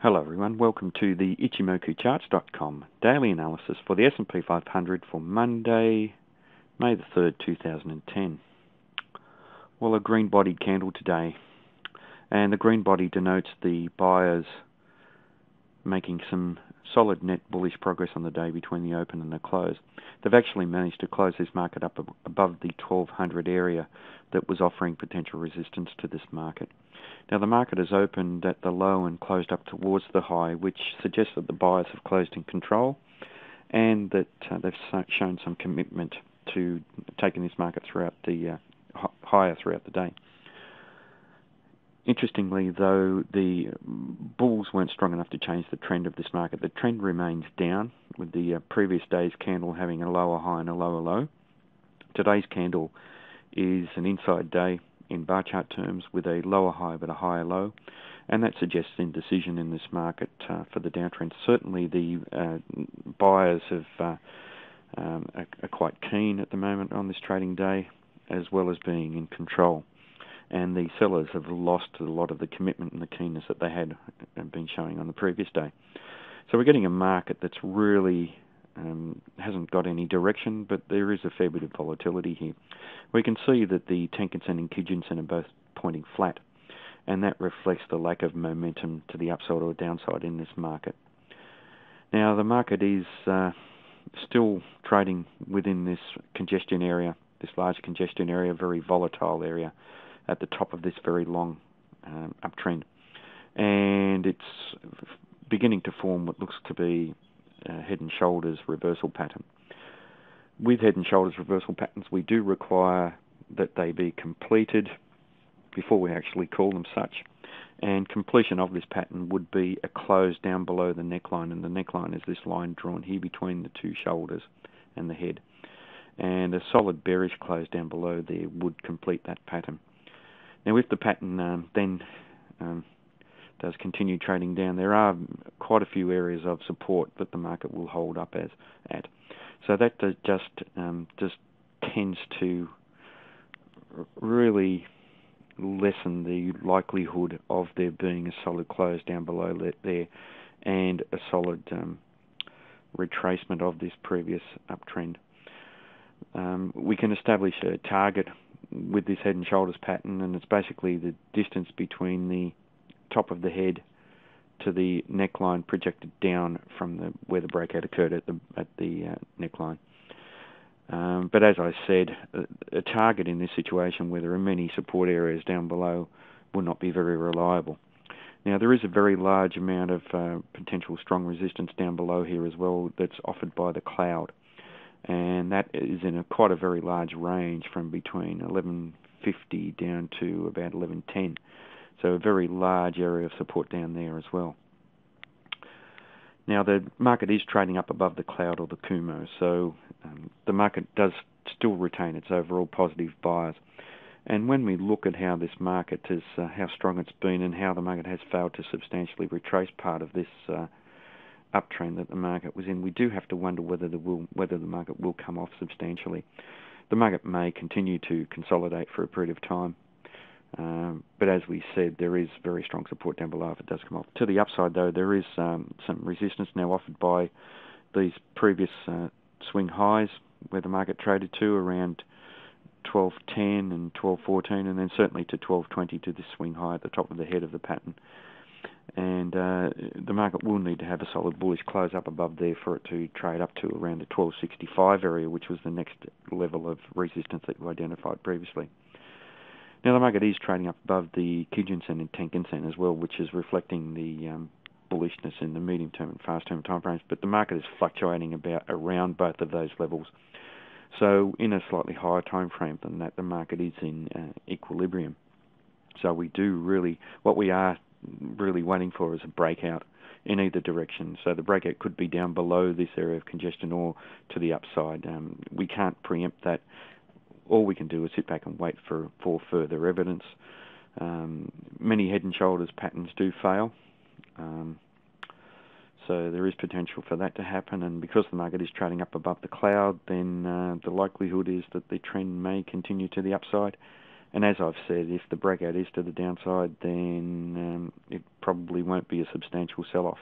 Hello everyone, welcome to the Ichimoku daily analysis for the SP 500 for Monday, May the 3rd, 2010. Well, a green bodied candle today, and the green body denotes the buyers making some solid net bullish progress on the day between the open and the close. They've actually managed to close this market up above the 1200 area that was offering potential resistance to this market. Now the market has opened at the low and closed up towards the high, which suggests that the buyers have closed in control and that they've shown some commitment to taking this market throughout the higher throughout the day. Interestingly, though, the bulls weren't strong enough to change the trend of this market. The trend remains down, with the previous day's candle having a lower high and a lower low. Today's candle is an inside day in bar chart terms with a lower high but a higher low, and that suggests indecision in this market for the downtrend. Certainly the buyers are quite keen at the moment on this trading day, as well as being in control. And the sellers have lost a lot of the commitment and the keenness that they had been showing on the previous day. So we're getting a market that's really hasn't got any direction, but there is a fair bit of volatility here. We can see that the Tenkan-sen and Kijun-sen are both pointing flat, and that reflects the lack of momentum to the upside or downside in this market. Now the market is still trading within this congestion area, this large congestion area, very volatile area, at the top of this very long uptrend, and it's beginning to form what looks to be a head and shoulders reversal pattern. With head and shoulders reversal patterns, we do require that they be completed before we actually call them such, and completion of this pattern would be a close down below the neckline, and the neckline is this line drawn here between the two shoulders and the head, and a solid bearish close down below there would complete that pattern. Now, if the pattern then does continue trading down, there are quite a few areas of support that the market will hold up at. So that just tends to really lessen the likelihood of there being a solid close down below there and a solid retracement of this previous uptrend. We can establish a target with this head and shoulders pattern, and it's basically the distance between the top of the head to the neckline projected down from where the breakout occurred at the neckline. But as I said, a target in this situation where there are many support areas down below will not be very reliable. Now there is a very large amount of potential strong resistance down below here as well that's offered by the cloud, and that is in quite a very large range from between 1150 down to about 1110. So a very large area of support down there as well. Now the market is trading up above the cloud or the Kumo, so the market does still retain its overall positive bias. And when we look at how this market is, how strong it's been and how the market has failed to substantially retrace part of this uptrend that the market was in, we do have to wonder whether the market will come off substantially. The market may continue to consolidate for a period of time, but as we said, there is very strong support down below if it does come off. To the upside, though, there is some resistance now offered by these previous swing highs where the market traded to around 1210 and 1214, and then certainly to 1220 to this swing high at the top of the head of the pattern. And the market will need to have a solid bullish close up above there for it to trade up to around the 1265 area, which was the next level of resistance that we identified previously. Now the market is trading up above the Kijun-sen and Tenkan-sen as well, which is reflecting the bullishness in the medium-term and fast-term timeframes, but the market is fluctuating around both of those levels. So in a slightly higher time frame than that, the market is in equilibrium. So what we are really waiting for is a breakout in either direction. So the breakout could be down below this area of congestion or to the upside. We can't preempt that. All we can do is sit back and wait for further evidence. Many head and shoulders patterns do fail. So there is potential for that to happen, and because the market is trading up above the cloud, then the likelihood is that the trend may continue to the upside, And as I've said, if the breakout is to the downside, then it probably won't be a substantial sell-off.